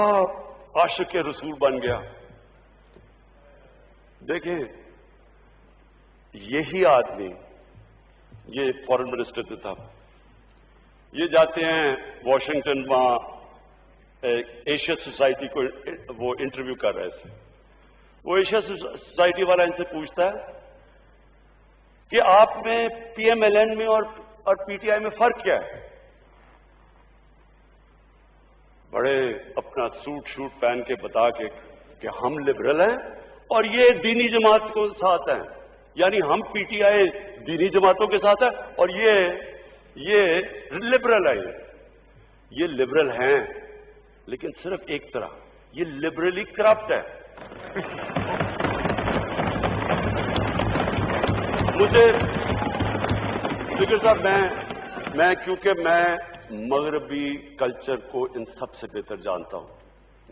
عاشق رسول بن گیا. دیکھیں یہی آدمی، یہ فورن منسٹر تھا، یہ جاتے ہیں واشنگٹن، وہاں ایشیا سوسائٹی کو وہ انٹرویو کر رہے تھے. وہ ایشیا سوسائٹی والا ان سے پوچھتا ہے کہ آپ میں پی ایم ایل این میں اور پی ٹی آئی میں فرق کیا ہے؟ بڑے اپنا سوٹ شوٹ پہن کے بتا کے کہ ہم لبرل ہیں اور یہ دینی جماعت کو ساتھ ہیں، یعنی ہم پی ٹی آئی دینی جماعتوں کے ساتھ ہیں اور یہ لبرل ہے۔ یہ لبرل ہیں لیکن صرف ایک طرح، یہ لبرلی کرپٹ ہے۔ مجھے فکر صاحب میں کیونکہ میں مغربی کلچر کو ان سب سے بہتر جانتا ہوں،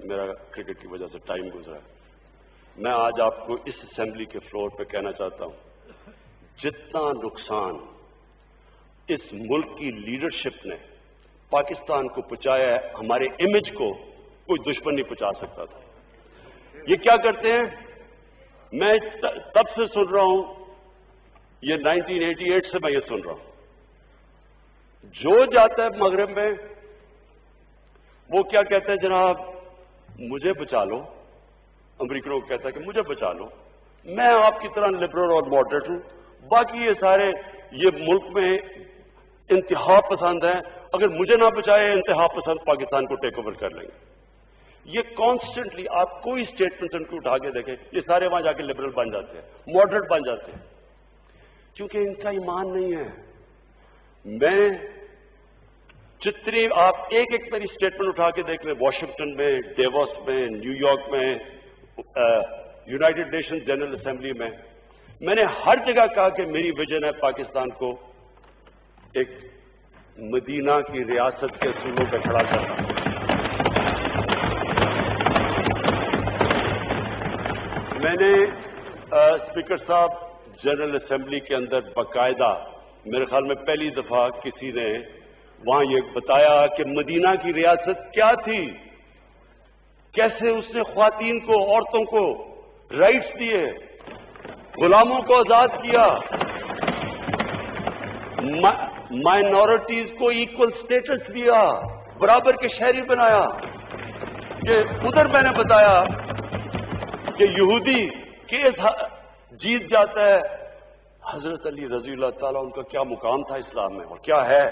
میرا کرکٹ کی وجہ سے ٹائم گزرا ہے، میں آج آپ کو اس اسمبلی کے فلور پہ کہنا چاہتا ہوں، جتنا نقصان اس ملک کی لیڈرشپ نے پاکستان کو پہنچایا ہے، ہمارے امیج کو کوئی دشمن نہیں پہنچا سکتا تھا۔ یہ کیا کرتے ہیں؟ میں تب سے سن رہا ہوں، یہ 1988 سے میں یہ سن رہا ہوں، جو جاتا ہے مغرب میں وہ کیا کہتے ہیں؟ جناب مجھے بچا لو، امریکنوں کو کہتا ہے کہ مجھے بچا لو، میں آپ کی طرح لبرل اور ماڈریٹ ہوں، باقی یہ سارے یہ ملک میں انتہا پسند ہیں، اگر مجھے نہ بچائے انتہا پسند پاکستان کو ٹیک اوور کر لیں گے۔ یہ کانسٹنٹلی آپ کوئی اسٹیٹمنٹ ان کو اٹھا کے دیکھیں، یہ سارے وہاں جا کے لبرل بن جاتے ہیں، ماڈریٹ بن جاتے ہیں، کیونکہ ان کا ایمان نہیں ہے۔ میں جتنی آپ ایک میری اسٹیٹمنٹ اٹھا کے دیکھ لیں، واشنگٹن میں، ڈیووس میں، نیو یارک میں، یونائٹڈ نیشن جنرل اسمبلی میں نے ہر جگہ کہا کہ میری ویژن ہے پاکستان کو ایک مدینہ کی ریاست کے اصولوں پہ کھڑا کرنا۔ میں نے اسپیکر صاحب جنرل اسمبلی کے اندر باقاعدہ میرے خیال میں پہلی دفعہ کسی نے وہاں یہ بتایا کہ مدینہ کی ریاست کیا تھی، کیسے اس نے خواتین کو، عورتوں کو رائٹس دیے، غلاموں کو آزاد کیا، مائنورٹیز کو ایکول سٹیٹس دیا، برابر کے شہری بنایا۔ کہ ادھر میں نے بتایا کہ یہودی کیس جیت جاتا ہے، حضرت علی رضی اللہ تعالیٰ ان کا کیا مقام تھا اسلام میں اور کیا ہے،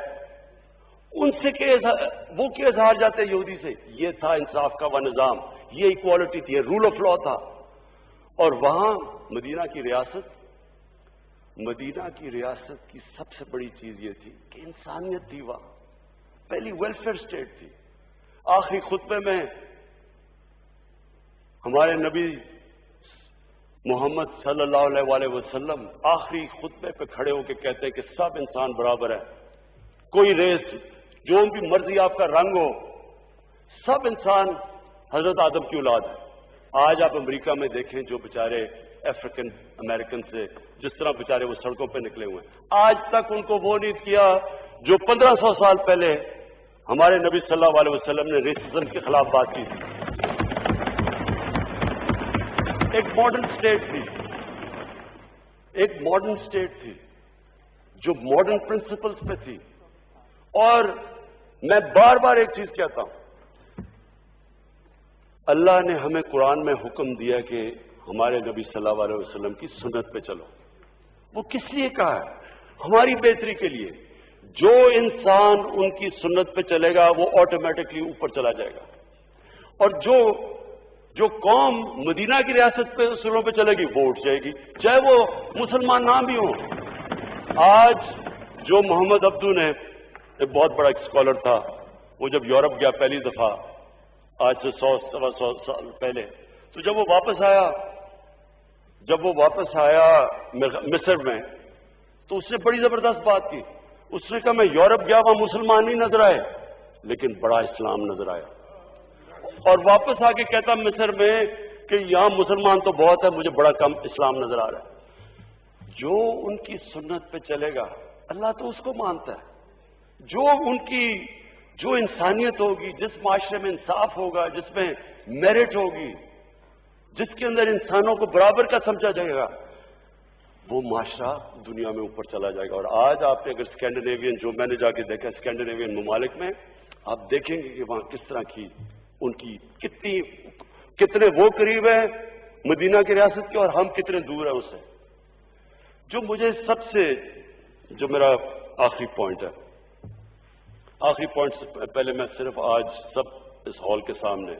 ان سے وہ کیس ہار جاتے ہیں یہودی سے۔ یہ تھا انصاف کا وہ نظام، یہ ایکوالٹی تھی، یہ رول آف لا تھا۔ اور وہاں مدینہ کی ریاست کی سب سے بڑی چیز یہ تھی کہ انسانیت تھی، وہاں پہلی ویلفیئر اسٹیٹ تھی۔ آخری خطبے میں ہمارے نبی محمد صلی اللہ علیہ وسلم آخری خطبے پہ کھڑے ہو کے کہتے ہیں کہ سب انسان برابر ہے، کوئی ریس، جو بھی مرضی آپ کا رنگ ہو، سب انسان حضرت آدم کی اولاد ہے۔ آج آپ امریکہ میں دیکھیں جو بیچارے افریقن امریکن سے جس طرح بیچارے وہ سڑکوں پہ نکلے ہوئے ہیں، آج تک ان کو وہ نہیں کیا جو 1500 سال پہلے ہمارے نبی صلی اللہ علیہ وسلم نے ریسزم کے خلاف بات کی تھی۔ ایک ماڈرن اسٹیٹ تھی جو ماڈرن پرنسپلز پہ تھی۔ اور میں بار بار ایک چیز کہتا ہوں، اللہ نے ہمیں قرآن میں حکم دیا کہ ہمارے نبی صلی اللہ علیہ وسلم کی سنت پہ چلو۔ وہ کس لیے کہا ہے؟ ہماری بہتری کے لیے۔ جو انسان ان کی سنت پہ چلے گا وہ آٹومیٹکلی اوپر چلا جائے گا، اور جو قوم مدینہ کی ریاست پہ اصولوں پہ چلے گی وہ اٹھ جائے گی، چاہے وہ مسلمان نہ بھی ہوں۔ آج جو محمد عبدو نے، ایک بہت بڑا اسکالر تھا، وہ جب یورپ گیا پہلی دفعہ آج سے 100 سال پہلے، تو جب وہ واپس آیا مصر میں، تو اس نے بڑی زبردست بات کی۔ اس نے کہا میں یورپ گیا، وہاں مسلمان نہیں نظر آئے لیکن بڑا اسلام نظر آیا، اور واپس آ کے کہتا مصر میں کہ یہاں مسلمان تو بہت ہے، مجھے بڑا کم اسلام نظر آ رہا ہے۔ جو ان کی سنت پہ چلے گا اللہ تو اس کو مانتا ہے۔ جو انسانیت ہوگی، جس معاشرے میں انصاف ہوگا، جس میں میرٹ ہوگی، جس کے اندر انسانوں کو برابر کا سمجھا جائے گا، وہ معاشرہ دنیا میں اوپر چلا جائے گا۔ اور آج آپ نے اگر اسکینڈینیوین، جو میں نے جا کے دیکھا اسکینڈینیوین ممالک میں، آپ دیکھیں گے کہ وہاں کس طرح کی ان کی کتنے وہ قریب ہیں مدینہ کی ریاست کے اور ہم کتنے دور ہیں اس سے۔ جو مجھے جو میرا آخری پوائنٹ ہے، آخری پوائنٹ سے پہلے میں صرف آج سب اس ہال کے سامنے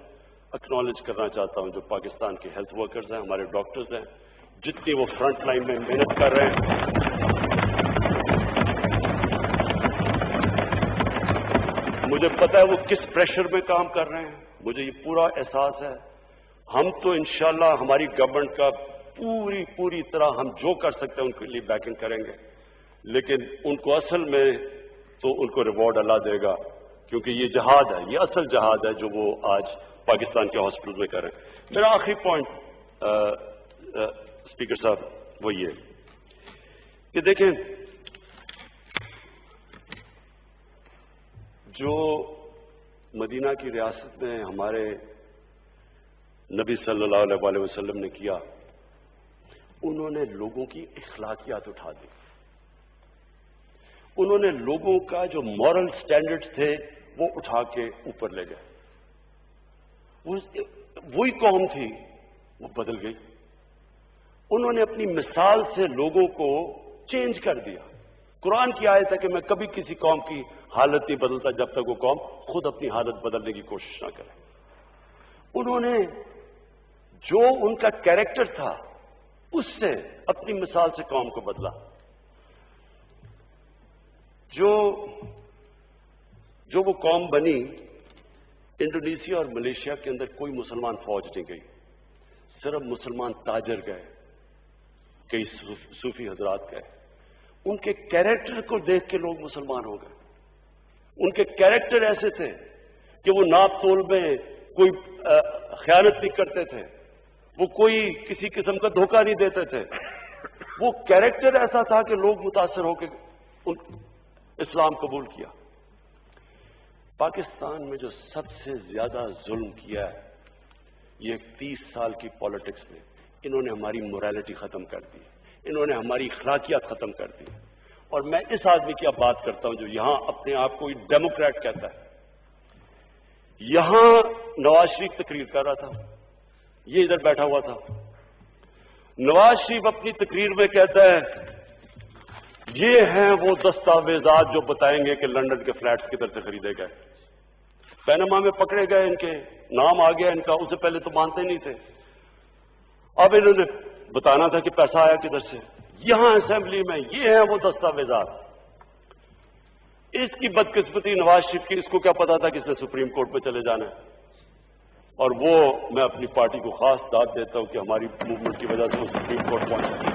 اکنالج کرنا چاہتا ہوں جو پاکستان کے ہیلتھ ورکرز ہیں، ہمارے ڈاکٹرز ہیں، جتنی وہ فرنٹ لائن میں محنت کر رہے ہیں. مجھے پتہ ہے وہ کس پریشر میں کام کر رہے ہیں، مجھے یہ پورا احساس ہے. ہم تو انشاءاللہ ہماری گورنمنٹ کا پوری طرح ہم جو کر سکتے ہیں ان کے لیے بیکنگ کریں گے، لیکن ان کو اصل میں تو ان کو ریوارڈ اللہ دے گا، کیونکہ یہ جہاد ہے، یہ اصل جہاد ہے جو وہ آج پاکستان کے ہاسپٹل میں کر رہے ہیں. میرا آخری پوائنٹ اسپیکر صاحب وہ یہ کہ دیکھیں، جو مدینہ کی ریاست میں ہمارے نبی صلی اللہ علیہ وسلم نے کیا، انہوں نے لوگوں کی اخلاقیات اٹھا دی. انہوں نے لوگوں کا جو مورل سٹینڈرڈز تھے وہ اٹھا کے اوپر لے گئے. وہی قوم تھی وہ بدل گئی. انہوں نے اپنی مثال سے لوگوں کو چینج کر دیا. قرآن کی آیت ہے کہ میں کبھی کسی قوم کی حالت نہیں بدلتا جب تک وہ قوم خود اپنی حالت بدلنے کی کوشش نہ کرے. انہوں نے جو ان کا کیریکٹر تھا اس سے اپنی مثال سے قوم کو بدلا. جو وہ قوم بنی، انڈونیشیا اور ملیشیا کے اندر کوئی مسلمان فوج نہیں گئی، صرف مسلمان تاجر گئے، کئی صوفی حضرات گئے. ان کے کیریکٹر کو دیکھ کے لوگ مسلمان ہو گئے. ان کے کیریکٹر ایسے تھے کہ وہ ناپ تول میں کوئی خیانت نہیں کرتے تھے، وہ کوئی کسی قسم کا دھوکہ نہیں دیتے تھے. وہ کیریکٹر ایسا تھا کہ لوگ متاثر ہو کے اسلام قبول کیا. پاکستان میں جو سب سے زیادہ ظلم کیا ہے یہ 30 سال کی پالیٹکس میں، انہوں نے ہماری موریلٹی ختم کر دی، انہوں نے ہماری اخلاقیات ختم کر دی. اور میں اس آدمی کی اب بات کرتا ہوں جو یہاں اپنے آپ کو ڈیموکریٹ کہتا ہے. یہاں نواز شریف تقریر کر رہا تھا، یہ ادھر بیٹھا ہوا تھا. نواز شریف اپنی تقریر میں کہتا ہے یہ ہیں وہ دستاویزات جو بتائیں گے کہ لندن کے فلیٹس کدھر سے خریدے گئے. پینما میں پکڑے گئے، ان کے نام آ گیا ان کا، اس سے پہلے تو مانتے نہیں تھے. اب انہوں نے بتانا تھا کہ پیسہ آیا کدھر سے. یہاں اسمبلی میں یہ ہیں وہ دستاویزات. اس کی بدقسمتی نواز شریف کی، اس کو کیا پتا تھا کہ اس نے سپریم کورٹ پہ چلے جانا ہے. اور وہ میں اپنی پارٹی کو خاص داد دیتا ہوں کہ ہماری موومنٹ کی وجہ سے وہ سپریم کورٹ پہنچے.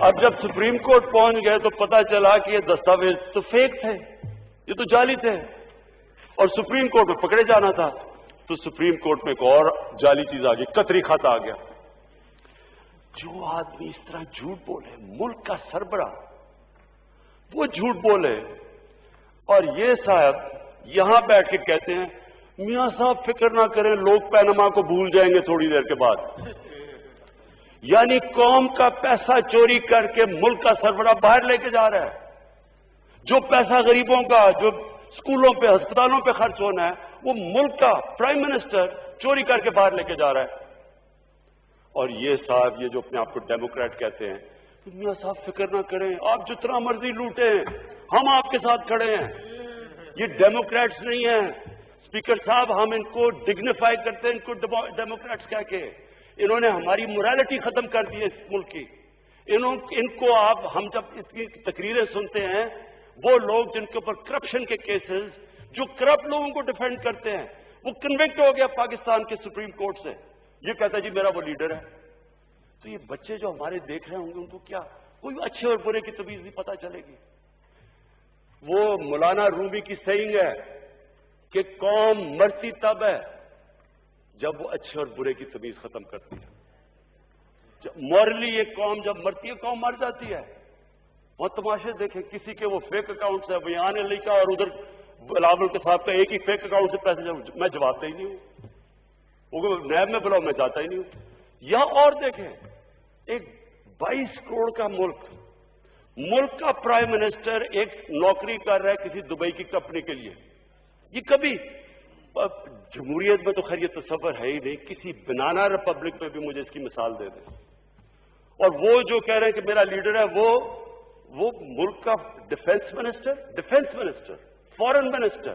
اب جب سپریم کورٹ پہنچ گئے تو پتا چلا کہ یہ دستاویز تو فیک تھے، یہ تو جعلی تھے، اور سپریم کورٹ میں پکڑے جانا تھا. تو سپریم کورٹ میں ایک اور جعلی چیز آ گئی، قطری خط آ گیا. جو آدمی اس طرح جھوٹ بولے، ملک کا سربراہ وہ جھوٹ بولے، اور یہ صاحب یہاں بیٹھ کے کہتے ہیں میاں صاحب فکر نہ کریں، لوگ پینما کو بھول جائیں گے تھوڑی دیر کے بعد. یعنی قوم کا پیسہ چوری کر کے ملک کا سربراہ باہر لے کے جا رہا ہے. جو پیسہ غریبوں کا جو اسکولوں پہ ہسپتالوں پہ خرچ ہونا ہے وہ ملک کا پرائم منسٹر چوری کر کے باہر لے کے جا رہا ہے. اور یہ صاحب یہ جو اپنے آپ کو ڈیموکریٹ کہتے ہیں، میاں صاحب فکر نہ کریں، آپ جتنا مرضی لوٹیں ہم آپ کے ساتھ کھڑے ہیں. یہ ڈیموکریٹس نہیں ہیں اسپیکر صاحب، ہم ان کو ڈگنیفائی کرتے ہیں، ان کو ڈیموکریٹس کہہ کے. انہوں نے ہماری موریلٹی ختم کر دی ہے اس ملک کی. ان کو آپ، ہم جب اس کی تقریریں سنتے ہیں، وہ لوگ جن کے اوپر کرپشن کے کیسز، جو کرپٹ لوگوں کو ڈیفینڈ کرتے ہیں، وہ کنوکٹ ہو گیا پاکستان کے سپریم کورٹ سے. یہ کہتا ہے جی میرا وہ لیڈر ہے. تو یہ بچے جو ہمارے دیکھ رہے ہوں گے ان کو کیا کوئی اچھے اور برے کی تمیز نہیں پتہ چلے گی. وہ مولانا رومی کی سیئنگ ہے کہ قوم مرتی تب ہے جب وہ اچھے اور برے کی تمیز ختم کرتی ہے. مورلی یہ قوم جب مرتی ہے قوم مر جاتی ہے. وہ تماشے دیکھیں، کسی کے وہ فیک اکاؤنٹس ہے، بیان علی کا اور ادھر بلاول کے صاحب کا ایک ہی فیک اکاؤنٹ سے پیسے میں جوابتا ہی نہیں ہوں. وہ نیب میں بلاؤ میں جاتا ہی نہیں ہوں. یا اور دیکھیں، ایک 22 کروڑ کا ملک کا پرائم منسٹر ایک نوکری کر رہا ہے کسی دبئی کی کمپنی کے لیے. یہ کبھی جمہوریت میں تو خیر یہ تصور ہے ہی نہیں، کسی بنانا ریپبلک میں بھی مجھے اس کی مثال دے دیں. اور وہ جو کہہ رہے ہیں کہ میرا لیڈر ہے، وہ ملک کا ڈیفنس منسٹر، فورن منسٹر،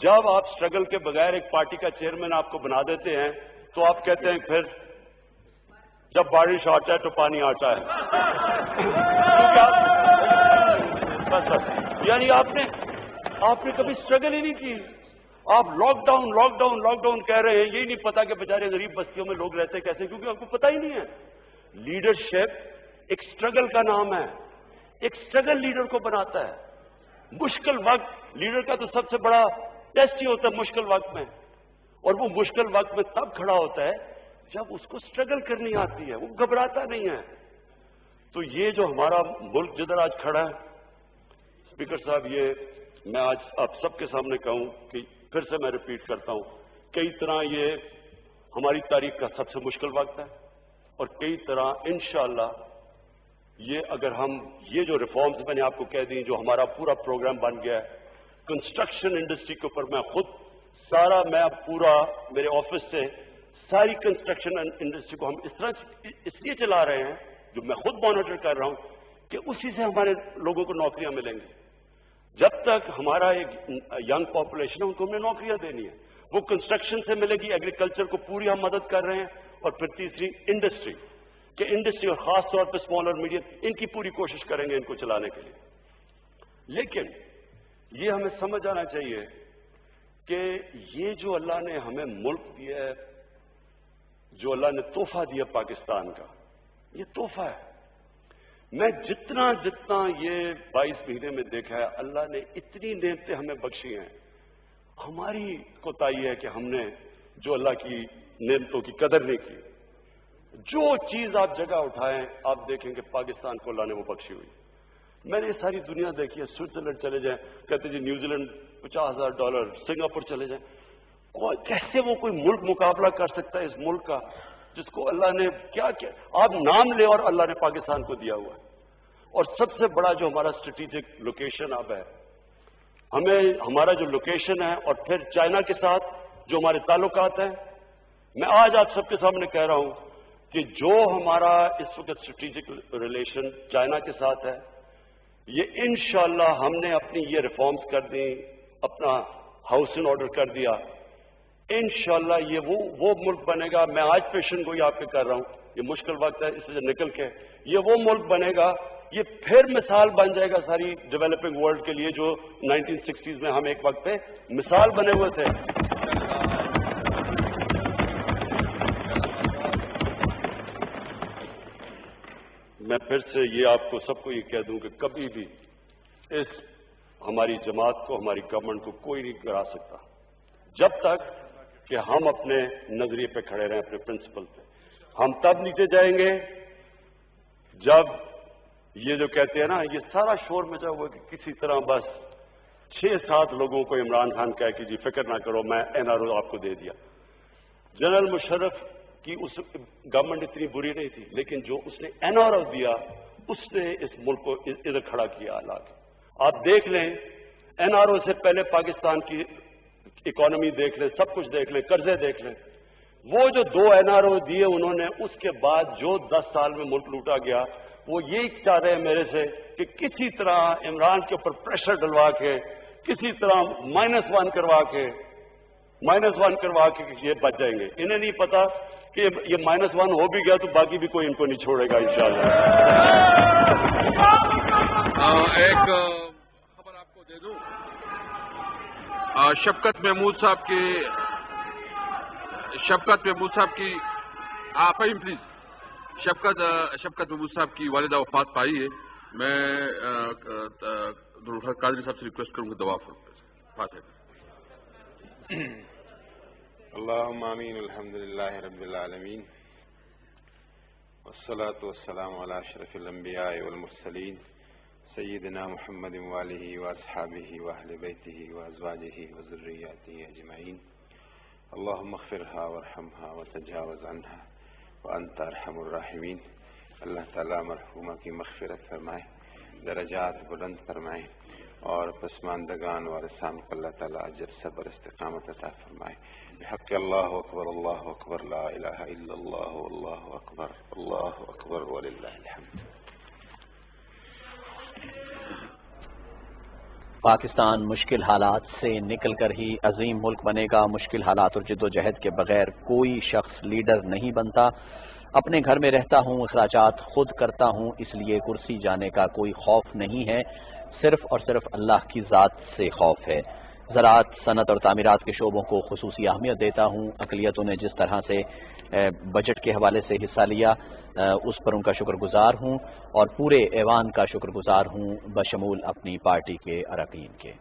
جب آپ سٹرگل کے بغیر ایک پارٹی کا چیئرمین آپ کو بنا دیتے ہیں تو آپ کہتے ہیں پھر جب بارش آتا ہے تو پانی آتا ہے. یعنی آپ نے کبھی سٹرگل ہی نہیں کی. آپ لاک ڈاؤن کہہ رہے ہیں. یہی نہیں پتا کہ بیچارے غریب بستیوں میں لوگ رہتے کیسے, کیونکہ آپ کو پتا ہی نہیں ہے. لیڈرشپ ایک سٹرگل کا نام ہے. ایک سٹرگل لیڈر کو بناتا ہے. مشکل وقت لیڈر کا تو سب سے بڑا ٹیسٹ ہی ہوتا ہے مشکل وقت میں, اور وہ مشکل وقت میں تب کھڑا ہوتا ہے جب اس کو سٹرگل کرنی آتی ہے, وہ گھبراتا نہیں ہے. تو یہ جو ہمارا ملک جدھر آج کھڑا ہے, اسپیکر صاحب, یہ میں آج آپ سب کے سامنے کہوں کہ پھر سے میں ریپیٹ کرتا ہوں, کئی طرح یہ ہماری تاریخ کا سب سے مشکل وقت ہے, اور کئی طرح انشاءاللہ یہ اگر ہم یہ جو ریفارمز میں نے آپ کو کہہ دی, جو ہمارا پورا پروگرام بن گیا ہے کنسٹرکشن انڈسٹری کے اوپر, میں خود سارا میں پورا میرے آفس سے ساری کنسٹرکشن انڈسٹری کو ہم اس لیے چلا رہے ہیں, جو میں خود مانیٹر کر رہا ہوں, کہ اسی سے ہمارے لوگوں کو نوکریاں ملیں گی. جب تک ہمارا ایک ینگ پاپولیشن ہے ان کو ہم نے نوکریاں دینی ہے, وہ کنسٹرکشن سے ملے گی. ایگریکلچر کو پوری ہم مدد کر رہے ہیں. اور پھر تیسری انڈسٹری اور خاص طور پہ اسمال اور میڈیم, ان کی پوری کوشش کریں گے ان کو چلانے کے لیے. لیکن یہ ہمیں سمجھ آنا چاہیے کہ یہ جو اللہ نے ہمیں ملک دیا ہے, جو اللہ نے تحفہ دیا پاکستان کا, یہ تحفہ ہے. میں جتنا یہ 22 مہینے میں دیکھا ہے, اللہ نے اتنی نعمتیں ہمیں بخشی ہیں. ہماری کوتاہی ہے کہ ہم نے جو اللہ کی نعمتوں کی قدر نہیں کی. جو چیز آپ جگہ اٹھائیں آپ دیکھیں کہ پاکستان کو اللہ نے وہ بخشی ہوئی. میں نے ساری دنیا دیکھی ہے. سوئٹزرلینڈ چلے جائیں, کہتے جی نیوزی لینڈ $50,000, سنگاپور چلے جائیں, کیسے وہ کوئی ملک مقابلہ کر سکتا ہے اس ملک کا جس کو اللہ نے کیا آپ نام لے اور اللہ نے پاکستان کو دیا ہوا ہے. اور سب سے بڑا جو ہمارا اسٹریٹجک لوکیشن اب ہے, ہمارا جو لوکیشن ہے, اور پھر چائنا کے ساتھ جو ہمارے تعلقات ہیں, میں آج آپ سب کے سامنے کہہ رہا ہوں کہ جو ہمارا اس وقت اسٹریٹجک ریلیشن چائنا کے ساتھ ہے, یہ انشاءاللہ ہم نے اپنی یہ ریفارمز کر دیں, اپنا ہاؤسنگ آرڈر کر دیا, انشاءاللہ یہ وہ ملک بنے گا. میں آج پیشن گوئی آپ کے کر رہا ہوں, یہ مشکل وقت ہے, اس سے نکل کے یہ وہ ملک بنے گا, یہ پھر مثال بن جائے گا ساری ڈیولپنگ ورلڈ کے لیے, جو 1960s میں ہم ایک وقت پہ مثال بنے ہوئے تھے. میں پھر سے یہ آپ کو سب کو یہ کہہ دوں کہ کبھی بھی اس ہماری جماعت کو, ہماری گورنمنٹ کو کوئی نہیں گرا سکتا جب تک کہ ہم اپنے نظریے پہ کھڑے رہیں, اپنے پرنسپل پہ. ہم تب نیچے جائیں گے جب یہ جو کہتے ہیں نا, یہ سارا شور مچا ہوا کہ کسی طرح بس 6-7 لوگوں کو عمران خان کہہ کہ جی فکر نہ کرو میں NRO آپ کو دے دیا. جنرل مشرف کی اس گورنمنٹ اتنی بری نہیں تھی, لیکن جو اس نے NRO دیا اس نے اس ملک کو ادھر کھڑا کیا. اللہ آپ دیکھ لیں, NRO سے پہلے پاکستان کی اکانومی دیکھ لیں, سب کچھ دیکھ لیں, قرضے دیکھ لیں. وہ جو 2 NRO دیے انہوں نے, اس کے بعد جو 10 سال میں ملک لوٹا گیا, وہ یہی چاہ رہے ہیں میرے سے کہ کسی طرح عمران کے اوپر پریشر ڈلوا کے, کسی طرح -1 کروا کے یہ بچ جائیں گے. انہیں نہیں پتا کہ یہ -1 ہو بھی گیا تو باقی بھی کوئی ان کو نہیں چھوڑے گا انشاءاللہ. ایک خبر آپ کو دے دوں, شفقت محمود صاحب کی فہیم پلیز, شفقت محمود صاحب کی والدہ وفات پائی ہے. میں قادری صاحب سے ریکویسٹ کروں گا دعا فاتح. اللهم آمین. الحمد للہ رب العالمین, والصلاة والسلام على اشرف الانبیاء والمرسلین سیدنا محمد وآلہ واصحابہ واہل بیتہ وازواجہ وذریاتہ اجمعین. اللهم اغفرها وارحمها وتجاوز عنها وانت ارحم الراحمین. اللہ تعالیٰ مرحومہ کی مغفرت فرمائے, درجات بلند فرمائے, اور پسماندگان وارثان کو اللہ تعالیٰ اجر صبر استقامت عطا فرمائے. بحق اللہ اکبر, اللہ اکبر, لا الہ الا اللہ, اللہ اکبر وللہ الحمد. پاکستان مشکل حالات سے نکل کر ہی عظیم ملک بنے گا. مشکل حالات اور جد و جہد کے بغیر کوئی شخص لیڈر نہیں بنتا. اپنے گھر میں رہتا ہوں, اخراجات خود کرتا ہوں, اس لیے کرسی جانے کا کوئی خوف نہیں ہے, صرف اور صرف اللہ کی ذات سے خوف ہے. زراعت, صنعت اور تعمیرات کے شعبوں کو خصوصی اہمیت دیتا ہوں. اقلیتوں نے جس طرح سے بجٹ کے حوالے سے حصہ لیا اس پر ان کا شکر گزار ہوں اور پورے ایوان کا شکر گزار ہوں بشمول اپنی پارٹی کے اراکین کے.